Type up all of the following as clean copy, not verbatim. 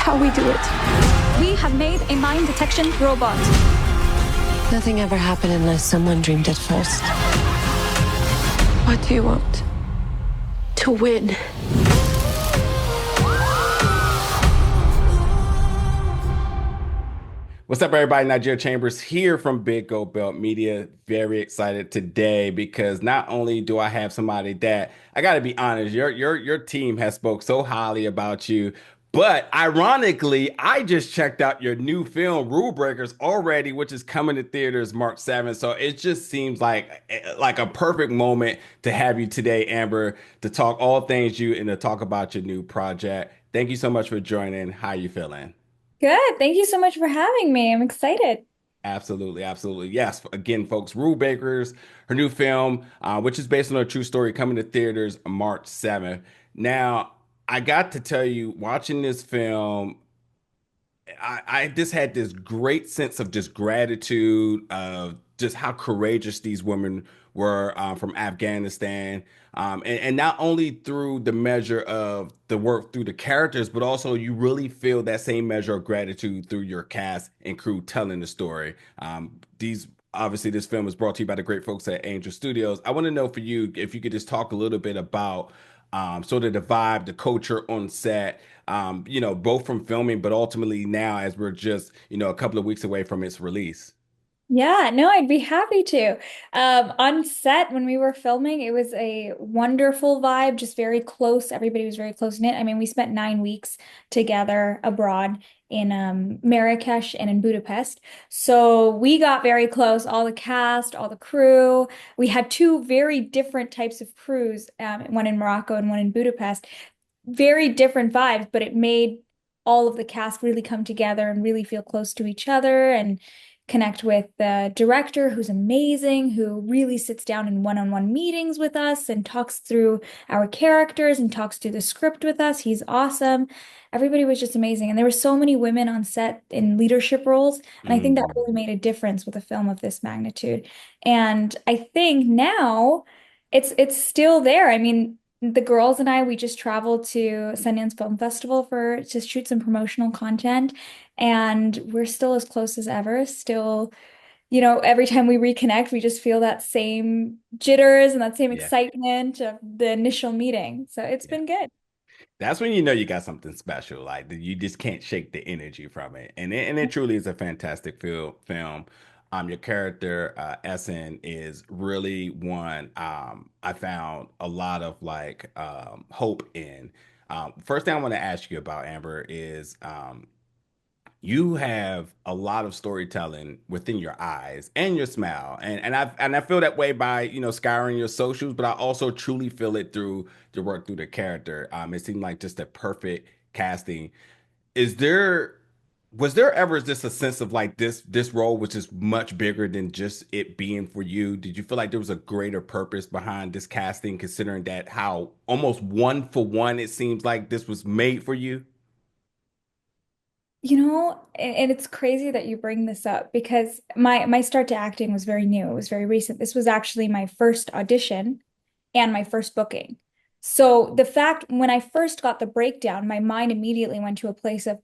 how we do it. We have made a mine detection robot. Nothing ever happened unless someone dreamed it first. What do you want? To win. What's up, everybody? Nigeria Chambers here from Big Gold Belt Media. Very excited today because not only do I have somebody that I got to be honest, your team has spoke so highly about you, but ironically, I just checked out your new film, Rule Breakers, already, which is coming to theaters March 7th. So it just seems like a perfect moment to have you today, Amber, to talk all things you and to talk about your new project. Thank you so much for joining. How you feeling? Good. Thank you so much for having me. I'm excited. Absolutely, absolutely. Yes. Again, folks, Rule Bakers, her new film, which is based on a true story, coming to theaters March 7th. Now, I got to tell you, watching this film, I just had this great sense of just gratitude of just how courageous these women were from Afghanistan. And not only through the measure of the work through the characters, but also you really feel that same measure of gratitude through your cast and crew telling the story. These Obviously, this film is brought to you by the great folks at Angel Studios. I want to know for you if you could just talk a little bit about sort of the vibe, the culture on set, both from filming, but ultimately now as we're just, a couple of weeks away from its release. Yeah, no, I'd be happy to. On set, when we were filming, it was a wonderful vibe, just very close. Everybody was very close knit. I mean, we spent 9 weeks together abroad in Marrakesh and in Budapest. So we got very close, all the cast, all the crew. We had two very different types of crews, one in Morocco and one in Budapest. Very different vibes, but it made all of the cast really come together and really feel close to each other and connect with the director, who's amazing, who really sits down in one-on-one meetings with us and talks through our characters and talks through the script with us. He's awesome. Everybody was just amazing. And there were so many women on set in leadership roles. And I think that Mm, really made a difference with a film of this magnitude. And I think now it's still there. I mean, the girls and I, we just traveled to Sundance Film Festival for to shoot some promotional content, and we're still as close as ever. Still, every time we reconnect, we just feel that same jitters and that same yeah. excitement of the initial meeting. So it's Yeah. been good. That's when you know you got something special. Like you just can't shake the energy from it, and it truly is a fantastic film. Your character Essen is really one I found a lot of hope in. First thing I want to ask you about, Amber, is you have a lot of storytelling within your eyes and your smile, and I feel that way by scouring your socials, but I also truly feel it through the work through the character. It seemed like just a perfect casting. Is there Was there ever just a sense of like this role was just much bigger than just it being for you? Did you feel like there was a greater purpose behind this casting, considering that how almost one for one it seems like this was made for you? And it's crazy that you bring this up because my start to acting was very new. It was very recent. This was actually my first audition and my first booking. So the fact when I first got the breakdown, my mind immediately went to a place of,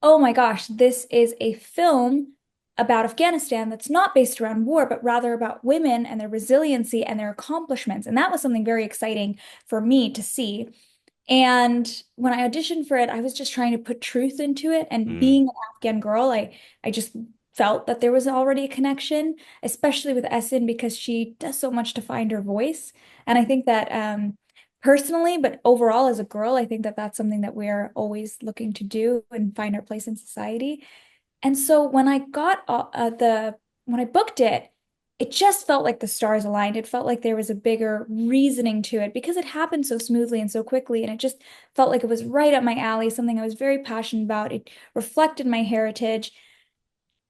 oh my gosh, this is a film about Afghanistan that's not based around war, but rather about women and their resiliency and their accomplishments. And that was something very exciting for me to see. And when I auditioned for it, I was just trying to put truth into it. And Mm, being an Afghan girl, I just felt that there was already a connection, especially with Essen because she does so much to find her voice. And I think that personally, but overall as a girl, I think that that's something that we're always looking to do and find our place in society. And so when I got when I booked it, it just felt like the stars aligned. It felt like there was a bigger reasoning to it because it happened so smoothly and so quickly. And it just felt like it was right up my alley, something I was very passionate about. It reflected my heritage.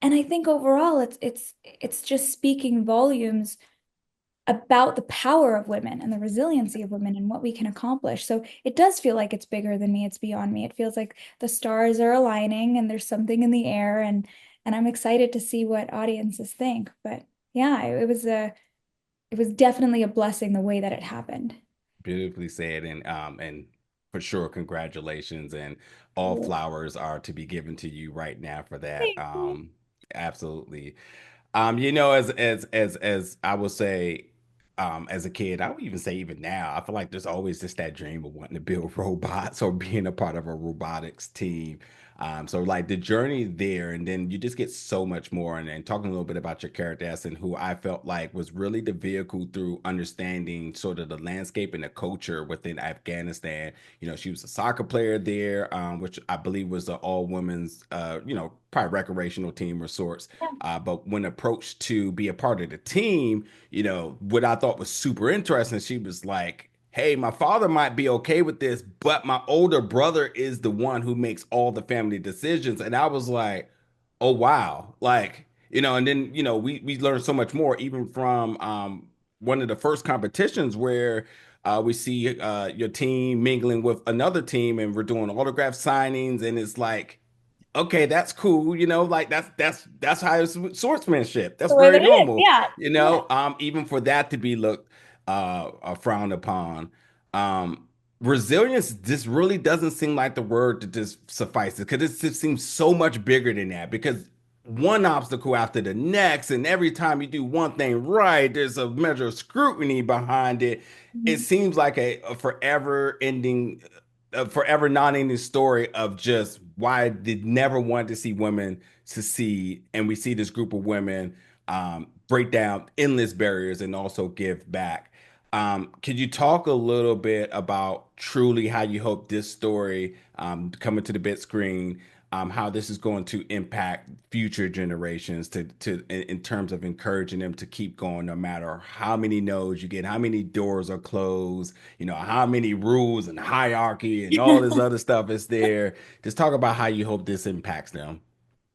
And I think overall it's just speaking volumes about the power of women and the resiliency of women and what we can accomplish. So it does feel like it's bigger than me, it's beyond me. It feels like the stars are aligning and there's something in the air and I'm excited to see what audiences think. But yeah, it was definitely a blessing the way that it happened. beautifully said, and For sure, congratulations, and all flowers are to be given to you right now for that. Thank you. Absolutely. As I would say, as a kid, I would even say even now, I feel like there's always just that dream of wanting to build robots or being a part of a robotics team. So like the journey there, and then you just get so much more. And talking a little bit about your character, Essen, who I felt like was really the vehicle through understanding sort of the landscape and the culture within Afghanistan. She was a soccer player there, which I believe was an all women's, probably recreational team of sorts. But when approached to be a part of the team, what I thought was super interesting, she was like, hey, my father might be okay with this, but my older brother is the one who makes all the family decisions. And I was like, oh, wow. Like, and then, we learned so much more, even from one of the first competitions where we see your team mingling with another team and we're doing autograph signings. And it's like, okay, that's cool. Like that's how it's swordsmanship. That's The way very that it is, normal. yeah. Yeah. Even for that to be looked frowned upon. Um, Resilience just really doesn't seem like the word to just suffice it, because it just seems so much bigger than that. Because one obstacle after the next, and every time you do one thing right, there's a measure of scrutiny behind it. It Mhm. seems like a forever ending, forever non-ending story of just why they never wanted to see women succeed, and we see this group of women break down endless barriers and also give back. Could you talk a little bit about truly how you hope this story, coming to the big screen, how this is going to impact future generations in terms of encouraging them to keep going no matter how many no's you get, how many doors are closed, how many rules and hierarchy and all this other stuff is there. Just talk about how you hope this impacts them.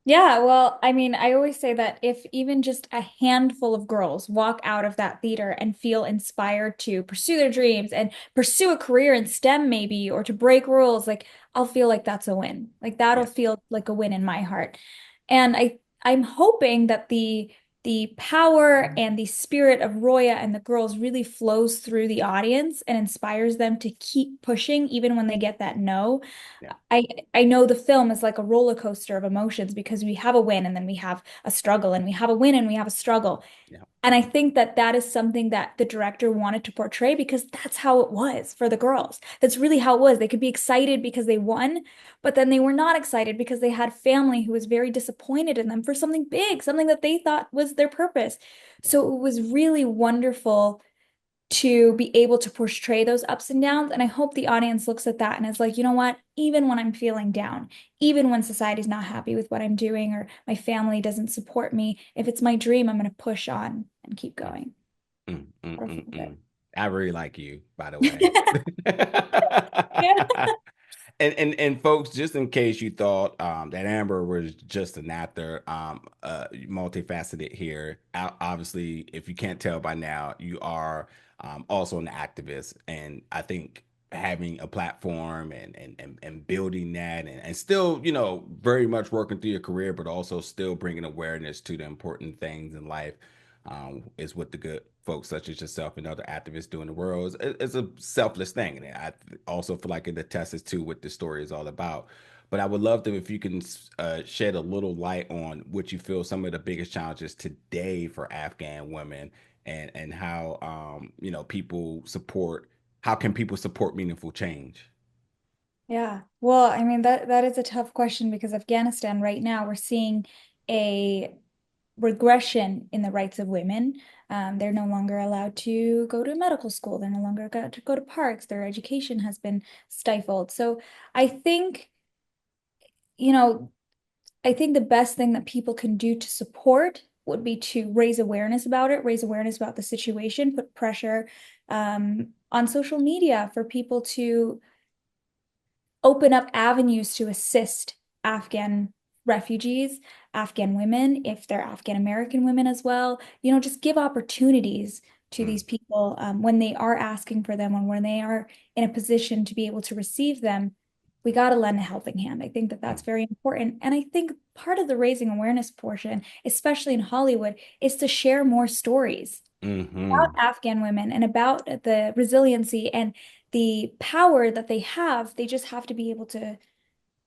Yeah, well, I mean, I always say that if even just a handful of girls walk out of that theater and feel inspired to pursue their dreams and pursue a career in STEM maybe, or to break rules, like I'll feel like that's a win. Like that'll Yeah. feel like a win in my heart. And I'm hoping that the power and the spirit of Roya and the girls really flows through the audience and inspires them to keep pushing even when they get that no. Yeah. I I know the film is like a roller coaster of emotions because we have a win and then we have a struggle and we have a win and we have a struggle. Yeah. And I think that that is something that the director wanted to portray because that's how it was for the girls. That's really how it was. They could be excited because they won, but then they were not excited because they had family who was very disappointed in them for something big, something that they thought was their purpose. Yeah. So it was really wonderful to be able to portray those ups and downs. And I hope the audience looks at that and is like, you know what? Even when I'm feeling down, even when society's not happy with what I'm doing or my family doesn't support me, if it's my dream, I'm going to push on and keep Mm, going. That'll feel good. I really like you, by the way. Yeah. And folks, just in case you thought that Amber was just an actor, multifaceted here. Obviously, if you can't tell by now, you are also an activist, and I think having a platform and building that, and still, very much working through your career, but also still bringing awareness to the important things in life, is what the good folks such as yourself and other activists do in the world. It's a selfless thing, and I also feel like it attests to what the story is all about. But I would love to, if you can shed a little light on what you feel some of the biggest challenges today for Afghan women, and how people support. How can people support meaningful change? Yeah. Well, I mean that is a tough question because Afghanistan right now we're seeing a regression in the rights of women. They're no longer allowed to go to medical school. They're no longer allowed to go to parks. Their education has been stifled. So I think, you know, I think the best thing that people can do to support would be to raise awareness about it, raise awareness about the situation, put pressure on social media for people to open up avenues to assist Afghan refugees, Afghan women, if they're Afghan American women as well, just give opportunities to Mm, these people when they are asking for them and when they are in a position to be able to receive them. We got to lend a helping hand. I think that mm, that's very important. And I think part of the raising awareness portion, especially in Hollywood, is to share more stories about mm-hmm. Afghan women and about the resiliency and the power that they have, they just have to be able to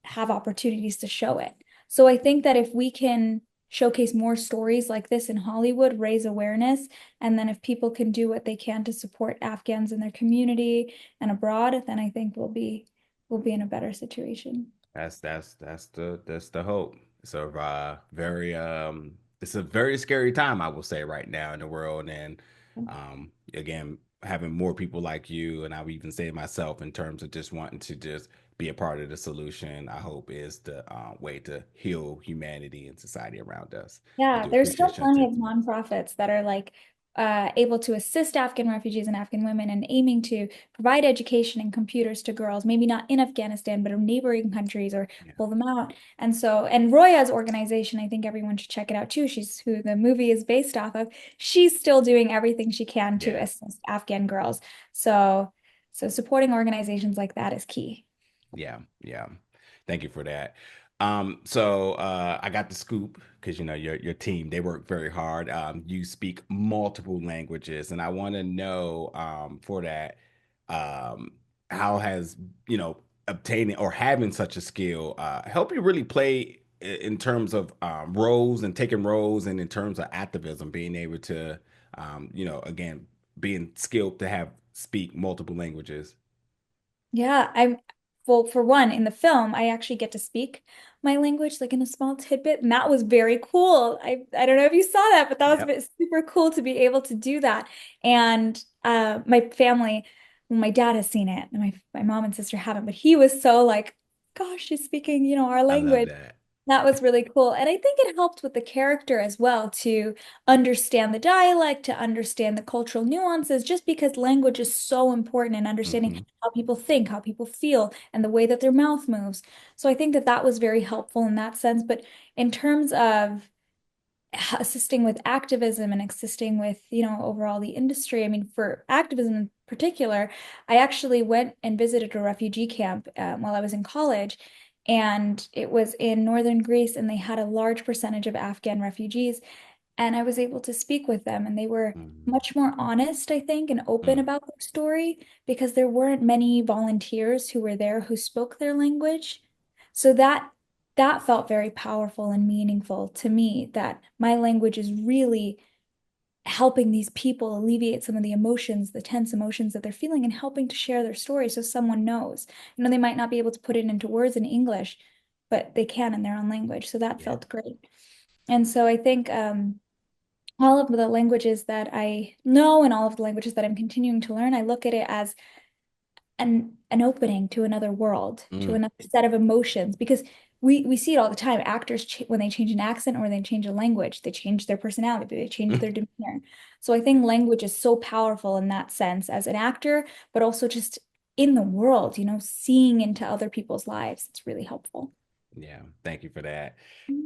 have opportunities to show it. So I think that if we can showcase more stories like this in Hollywood, raise awareness, and then if people can do what they can to support Afghans in their community and abroad, then I think we'll be in a better situation. That's the hope. So very it's a very scary time, I will say, right now in the world. And again, having more people like you, and I would even say myself, in terms of just wanting to just be a part of the solution, I hope is the way to heal humanity and society around us. I Yeah, do there's still appreciate your plenty of attention. nonprofits that are like able to assist Afghan refugees and Afghan women and aiming to provide education and computers to girls, maybe not in Afghanistan, but in neighboring countries or Yeah. pull them out. And so, and Roya's organization, I think everyone should check it out too. She's who the movie is based off of. She's still doing everything she can to Yeah. assist Afghan girls. So supporting organizations like that is key. Yeah, yeah. Thank you for that. So I got the scoop because your team, they work very hard. You speak multiple languages, and I want to know for that, um, how has obtaining or having such a skill help you really play in terms of roles and taking roles, and in terms of activism, being able to again, being skilled to have speak multiple languages. Yeah, well, for one, in the film, I actually get to speak my language like in a small tidbit, and that was very cool. I don't know if you saw that, but that was a Yep, bit super cool to be able to do that. And my family, well, my dad has seen it, and my mom and sister haven't, but he was so like, gosh, she's speaking, our I love language. that. That was really cool. And I think it helped with the character as well to understand the dialect, to understand the cultural nuances, just because language is so important in understanding Hmm. how people think, how people feel, and the way that their mouth moves. So I think that that was very helpful in that sense. But in terms of assisting with activism and assisting with, overall the industry. I mean, for activism in particular, I actually went and visited a refugee camp while I was in college, and it was in northern Greece, and they had a large percentage of Afghan refugees, and I was able to speak with them, and they were Hmm. much more honest, I think, and open Mm. about their story because there weren't many volunteers who were there who spoke their language. So that felt very powerful and meaningful to me that my language is really helping these people alleviate some of the emotions, the tense emotions that they're feeling, and helping to share their story so someone knows. They might not be able to put it into words in English, but they can in their own language. So that Yeah. felt great. And so I think all of the languages that I know and all of the languages that I'm continuing to learn, I look at it as an opening to another world, to Mm. another set of emotions, because we see it all the time. Actors when they change an accent or they change a language, they change their personality, they change their demeanor. So I think language is so powerful in that sense as an actor, but also just in the world, seeing into other people's lives. It's really helpful. Yeah. Thank you for that.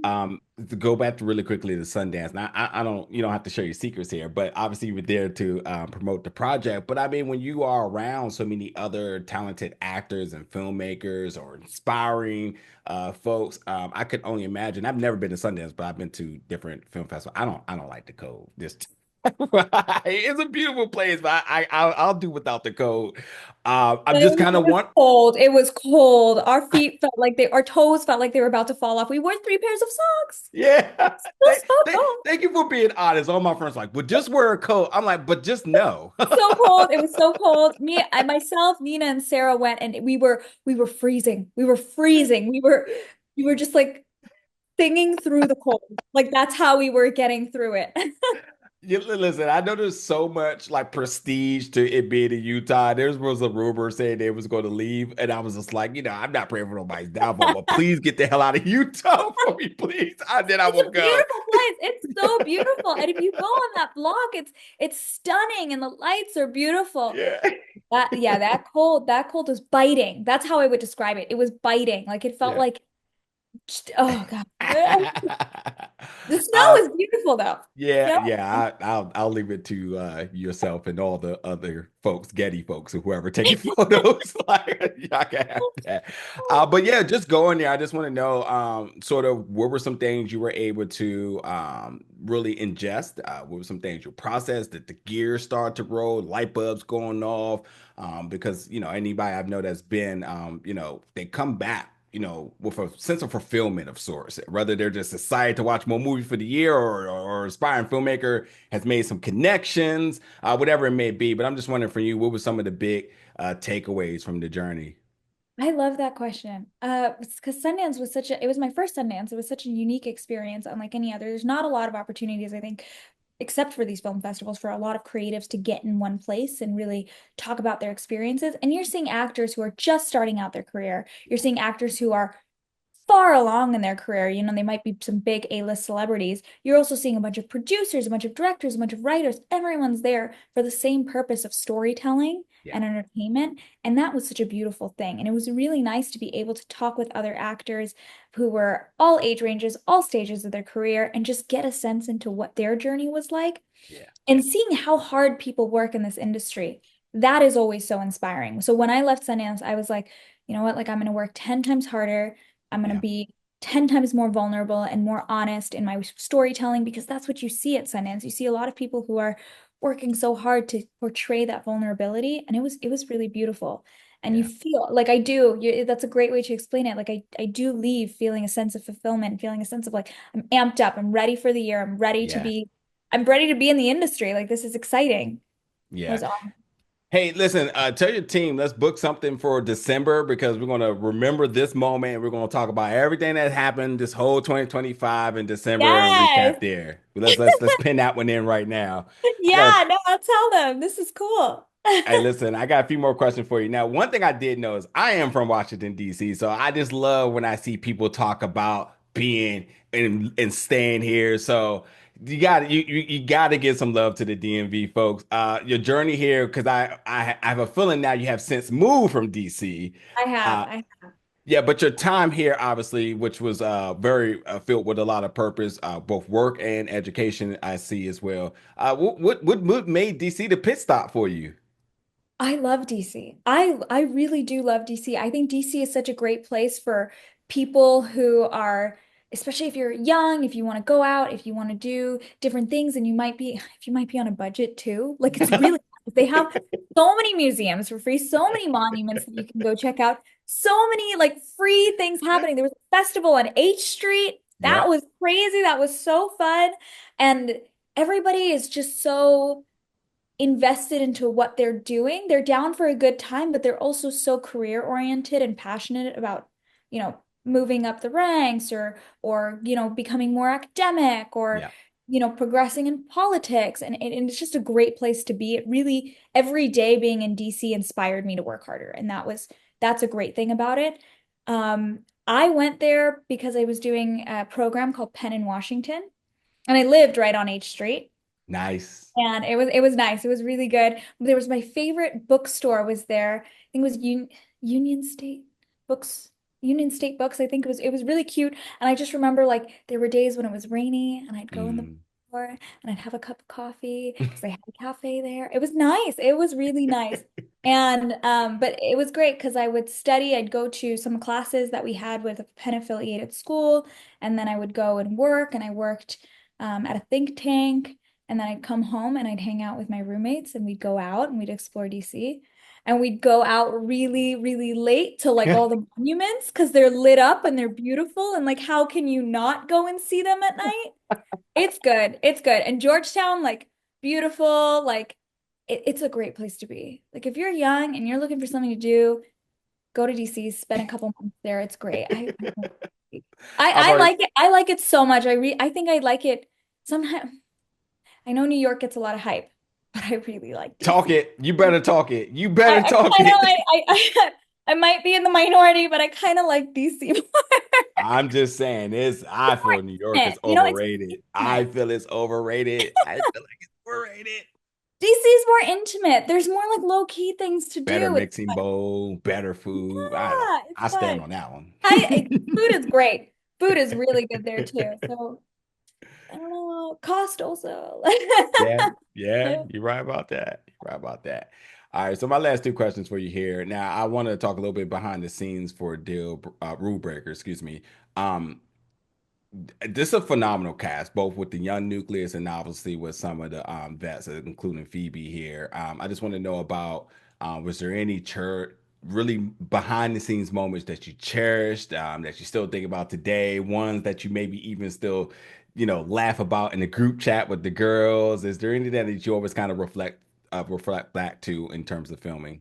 To go back to really quickly to Sundance. Now, I don't, you don't have to share your secrets here, but obviously you were there to promote the project. But I mean, when you are around so many other talented actors and filmmakers or inspiring folks, I could only imagine. I've never been to Sundance, but I've been to different film festivals. I don't like the cold. Just it's a beautiful place, but I'll do without the cold. I'm just It kind of was want. cold. It was cold. Our toes felt like they were about to fall off. We wore 3 pairs of socks. Yeah. Still Thank, so thank, cold. thank you for being honest. All my friends like, but just wear a coat. I'm like, but just no. So cold. It was so cold. Myself, Nina, and Sarah went, and we were freezing. We were freezing. We were just like singing through the cold. Like that's how we were getting through it. Listen, I know there's so much like prestige to it being in Utah. There was a rumor saying they was going to leave, and I was just like, I'm not praying for nobody's downfall, but please get the hell out of Utah for me, please. And then I It's will a go. beautiful place. It's so beautiful. And if you go on that block, it's stunning and the lights are beautiful. Yeah. Yeah, that cold was biting. That's how I would describe it. It was biting. Like it felt Yeah. like Oh God. The snow Uh, is beautiful though. yeah, Snow. yeah. I'll leave it to yourself and all the other folks, Getty folks, or whoever taking photos. Like y'all can have that. But yeah, just going there. I just want to know, sort of what were some things you were able to really ingest? What were some things you processed? Did the gears start to roll? Light bulbs going off? Because anybody I've known that's been, they come back, with a sense of fulfillment of sorts. Whether they're just excited to watch more movies for the year, or aspiring filmmaker has made some connections, whatever it may be. But I'm just wondering for you, what were some of the big takeaways from the journey? I love that question. Because Sundance was it was my first Sundance. It was such a unique experience, unlike any other. There's not a lot of opportunities, I think, except for these film festivals, for a lot of creatives to get in one place and really talk about their experiences. And you're seeing actors who are just starting out their career. You're seeing actors who are far along in their career. They might be some big A-list celebrities. You're also seeing a bunch of producers, a bunch of directors, a bunch of writers. Everyone's there for the same purpose of storytelling Yeah, and entertainment. And that was such a beautiful thing. And it was really nice to be able to talk with other actors who were all age ranges, all stages of their career, and just get a sense into what their journey was like. yeah, And seeing how hard people work in this industry, that is always so inspiring. So when I left Sundance, I was like, you know what? Like, I'm going to work 10 times harder. I'm going to yeah, be 10 times more vulnerable and more honest in my storytelling, because that's what you see at Sundance. You see a lot of people who are working so hard to portray that vulnerability. And it was really beautiful. And you yeah, feel like I do, that's a great way to explain it. Like I do leave feeling a sense of fulfillment, feeling a sense of like, I'm amped up. I'm ready for the year. yeah, I'm ready to be in the industry. Like, this is exciting. It yeah. was awesome. Hey, listen, tell your team, let's book something for December because we're going to remember this moment. We're going to talk about everything that happened this whole 2025 in December and Yes. recap there. Let's pin that one in right now. I got Yeah, no, I'll tell them. This is cool. Hey, listen, I got a few more questions for you. Now, one thing I did know is I am from Washington, D.C., so I just love when I see people talk about being and staying here. So you got to give some love to the DMV folks. Your journey here, because I have a feeling now you have since moved from D.C. I have. Uh, I yeah, but your time here, obviously, which was very filled with a lot of purpose, both work and education, I see as well. What made DC the pit stop for you? I love DC. I really do love DC. I think DC is such a great place for people who are, especially if you're young, if you want to go out, if you want to do different things, and if you might be on a budget too. Like, it's really, they have so many museums for free, so many monuments that you can go check out, so many like free things happening. There was a festival on H Street. That Yep. was crazy. That was so fun. And everybody is just so invested into what they're doing. They're down for a good time, but they're also so career oriented and passionate about, moving up the ranks, or becoming more academic, or Yeah. progressing in politics. And it's just a great place to be. It really, every day being in DC inspired me to work harder. And that's a great thing about it. I went there because I was doing a program called Penn in Washington, and I lived right on H Street. Nice. And it was nice. It was really good. There was my favorite bookstore was there. I think it was Union State Books, Union State Books. I think it was really cute. And I just remember, like, there were days when it was rainy and I'd go in the Mm. store and I'd have a cup of coffee because they had a cafe there. It was nice. It was really nice. And but it was great because I would study. I'd go to some classes that we had with a Penn affiliated school, and then I would go and work. And I worked at a think tank. And then I'd come home and I'd hang out with my roommates, and we'd go out and we'd explore DC. And we'd go out really, really late to like all the monuments because they're lit up and they're beautiful. And like, how can you not go and see them at night? It's good. It's good. And Georgetown, like, beautiful. Like, it's a great place to be. Like, if you're young and you're looking for something to do, go to DC, spend a couple months there. It's great. I've I already like it. I like it so much. I think I like it sometimes. I know New York gets a lot of hype, but I really like talk DC. it. You better talk it. You I, better I talk kind of it. I might be in the minority, but I kind of like DC more. I'm just saying this. I It's more feel New York is intimate. It's overrated. I intimate. feel it's overrated. I feel like it's overrated. DC is more intimate. There's more like low key things to Better do. It's mixing fun. bowl, better food. I don't know. Yeah, it's I stand fun. on that one. Food is great. Food is really good there too. So I don't know. Cost also. Yeah, yeah, you're right about that. You're right about that. All right, so my last two questions for you here. Now, I want to talk a little bit behind the scenes for Deal Rule Breaker, excuse me. Um, this is a phenomenal cast, both with the young nucleus and obviously with some of the vets, including Phoebe here. I just want to know about was there any really behind the scenes moments that you cherished, that you still think about today, ones that you maybe even still, laugh about in the group chat with the girls? Is there anything that you always kind of reflect back to in terms of filming?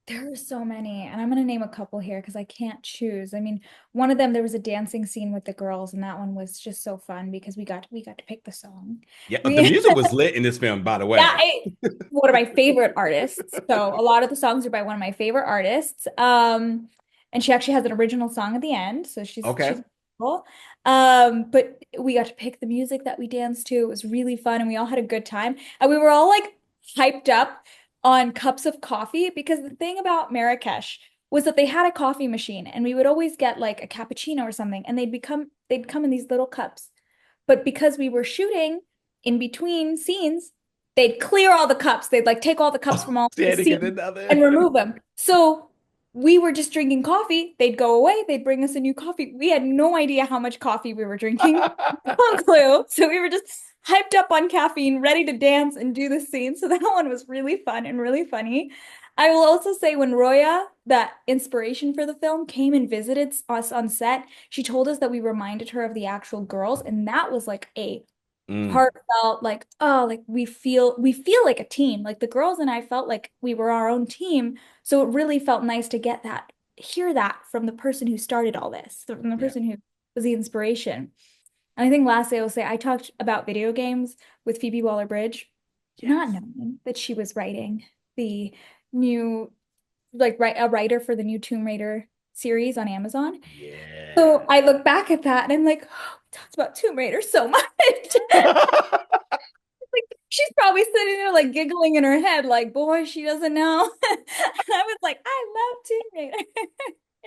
There are so many, and I'm gonna name a couple here because I can't choose. I mean, one of them there was a dancing scene with the girls, and that one was just so fun because we got to pick the song. Yeah, the We music was lit in this film, by the Yeah, way. one of my favorite artists. So a lot of the songs are by one of my favorite artists. And she actually has an original song at the end, so she's Okay. cool. But we got to pick the music that we danced to. It was really fun, and we all had a good time. And we were all like hyped up on cups of coffee because the thing about Marrakesh was that they had a coffee machine, and we would always get like a cappuccino or something, and they'd come in these little cups. But because we were shooting in between scenes, they'd clear all the cups. They'd like take all the cups Oh, from all she the had to get scenes another. and remove them. So we were just drinking coffee. They'd go away. They'd bring us a new coffee. We had no idea how much coffee we were drinking. No clue. So we were just hyped up on caffeine, ready to dance and do the scene. So that one was really fun and really funny. I will also say when Roya, that inspiration for the film, came and visited us on set, she told us that we reminded her of the actual girls, and that was like a Mm, heartfelt, like, oh, like we feel like a team. Like the girls and I felt like we were our own team. So it really felt nice to get that, hear that from the person who started all this, from the yeah. person who was the inspiration. And I think lastly, I will say I talked about video games with Phoebe Waller-Bridge, not Yes. knowing that she was writing the new, like, a writer for the new Tomb Raider series on Amazon. So Yeah. I look back at that and I'm like, oh, we talked about Tomb Raider so much. Like, she's probably sitting there like giggling in her head, like, boy, she doesn't know. And I was like, I love Tomb Raider.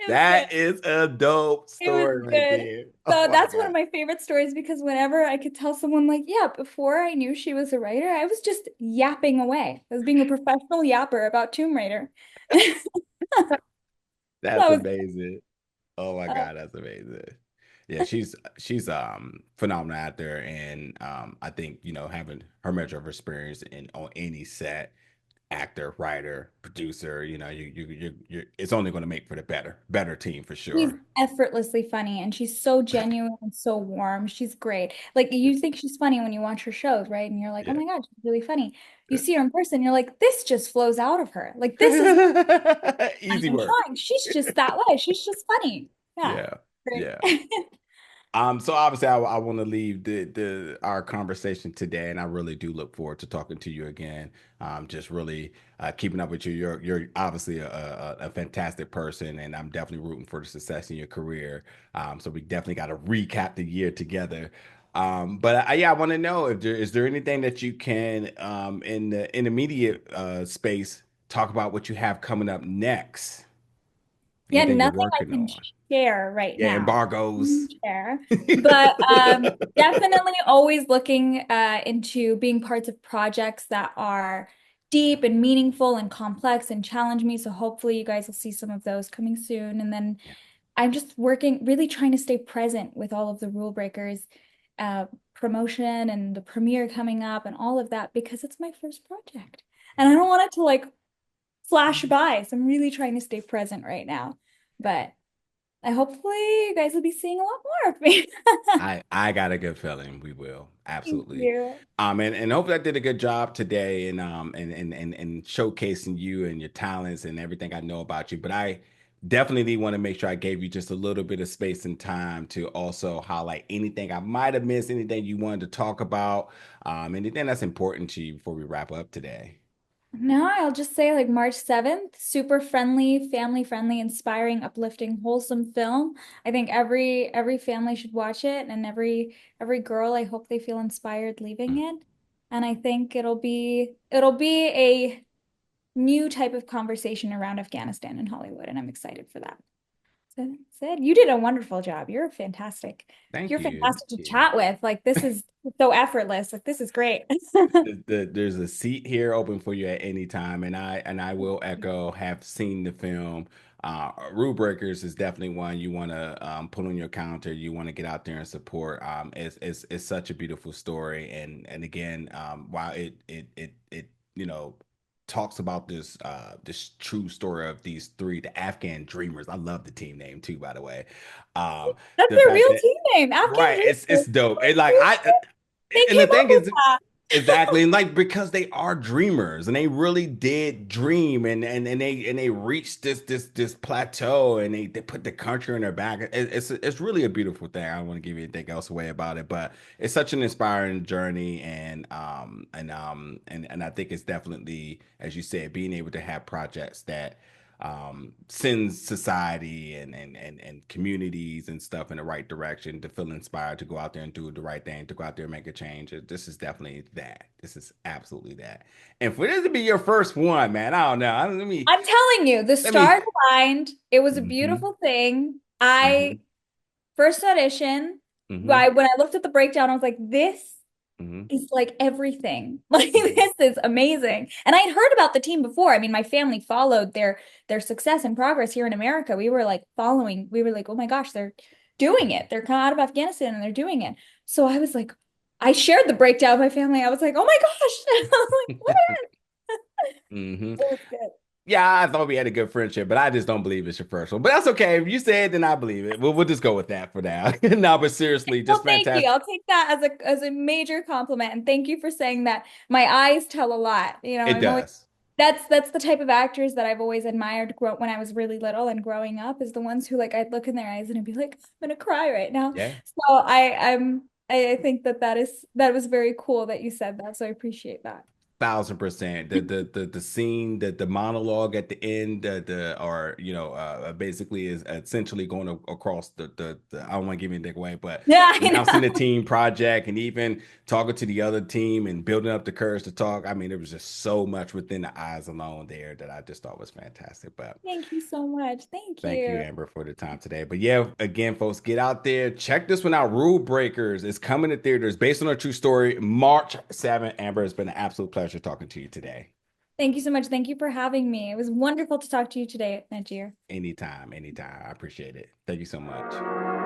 It was good. That is a dope It was story right good. there. Oh So my that's one of God. my favorite stories because whenever I could tell someone like, yeah, before I knew she was a writer, I was just yapping away. I was being a professional yapper about Tomb Raider. That's That was amazing. Oh my uh, God, that's amazing. Yeah, she's phenomenal out there, and I think having her measure of experience in on any set, actor, writer, producer, it's only going to make for the better team for she's sure. effortlessly funny and she's so genuine and so warm. She's great. Like you think she's funny when you watch her shows, right? And you're like, oh Yeah. my God, she's really funny. You Yeah. see her in person, you're like, this just flows out of her. Like this is not Easy even work. trying. She's just that way. She's just funny. Yeah. Yeah. Great. Yeah. So obviously I want to leave the our conversation today, and I really do look forward to talking to you again. Just really keeping up with you. You're obviously a fantastic person, and I'm definitely rooting for the success in your career. So we definitely got to recap the year together. But yeah, I want to know if there anything that you can in the intermediate space talk about what you have coming up next. Yeah, Anything you're nothing I working can on? share right Yeah, now. embargoes. Share. But definitely always looking into being parts of projects that are deep and meaningful and complex and challenge me. So hopefully you guys will see some of those coming soon. And then I'm just working, really trying to stay present with all of the rule breakers, uh, promotion and the premiere coming up and all of that because it's my first project. And I don't want it to like flash by. So I'm really trying to stay present right now. But I hopefully you guys will be seeing a lot more of me. I got a good feeling we will. Thank Absolutely. you. And hopefully I did a good job today and showcasing you and your talents and everything I know about you. But I definitely want to make sure I gave you just a little bit of space and time to also highlight anything I might have missed, anything you wanted to talk about, anything that's important to you before we wrap up today. No, I'll just say like March 7th, super friendly, family friendly, inspiring, uplifting, wholesome film. I think every family should watch it and every girl, I hope they feel inspired leaving Mm. it. And I think it'll be a new type of conversation around Afghanistan and Hollywood, and I'm excited for that. Sid, you did a wonderful job. You're fantastic. Thank You're you. fantastic to chat with. Like this is so effortless. Like this is great. There's a seat here open for you at any time, and I will echo, have seen the film. Rule Breakers is definitely one you want to put on your calendar. You want to get out there and support. It's such a beautiful story, and again, while it talks about this true story of these three, the Afghan Dreamers. I love the team name too, by the way. Um, That's the their fact real that team name, Afghan right, it's Dreamers. dope. It like I They and the came up thing with is that. exactly, and like because they are dreamers and they really did dream and they reached this plateau and they put the country in their back. It's really a beautiful thing. I don't want to give you anything else away about it, but it's such an inspiring journey and I think it's definitely, as you said, being able to have projects that sends society and communities and stuff in the right direction to feel inspired to go out there and do the right thing, to go out there and make a change. This is definitely that. This is absolutely that. And for this to be your first one, man, I don't know. I'm telling you, the Let me. stars aligned. It was a Hmm. beautiful thing. Hmm. I first audition, Hmm. when I looked at the breakdown, I was like, this Hmm. is like everything. Like Hmm. this is amazing. And I'd heard about the team before. I mean, my family followed their success and progress here in America. We were like following, we were like, oh my gosh, they're doing it. They're coming out of Afghanistan and they're doing it. So I was like, I shared the breakdown with my family. I was like, oh my gosh. I was like, what? Hmm. It was good. Yeah, I thought we had a good friendship, but I just don't believe it's your first one. But that's okay. If you say it, then I believe it. We'll just go with that for now. No, but seriously, Well, just thank you. fantastic. I'll take that as a major compliment, and thank you for saying that. My eyes tell a lot. It I'm always does. that's the type of actors that I've always admired when I was really little and growing up is the ones who like I'd look in their eyes and I'd be like, I'm gonna cry right now. Yeah. So I think that was very cool that you said that. So I appreciate that. 1,000%. The scene, the monologue at the end, the or basically is essentially going across the I don't want to give anything away, but Yeah, I announcing the know. team project and even talking to the other team and building up the courage to talk. I mean, there was just so much within the eyes alone there that I just thought was fantastic. But Thank you so much. Thank thank you, you. Amber, for the time today. But yeah, again, folks, get out there. Check this one out. Rule Breakers is coming to theaters based on a true story, March 7th. Amber, it's been an absolute pleasure talking to you today. Thank you so much. Thank you for having me. It was wonderful to talk to you today, Najir. Anytime, anytime. I appreciate it. Thank you so much.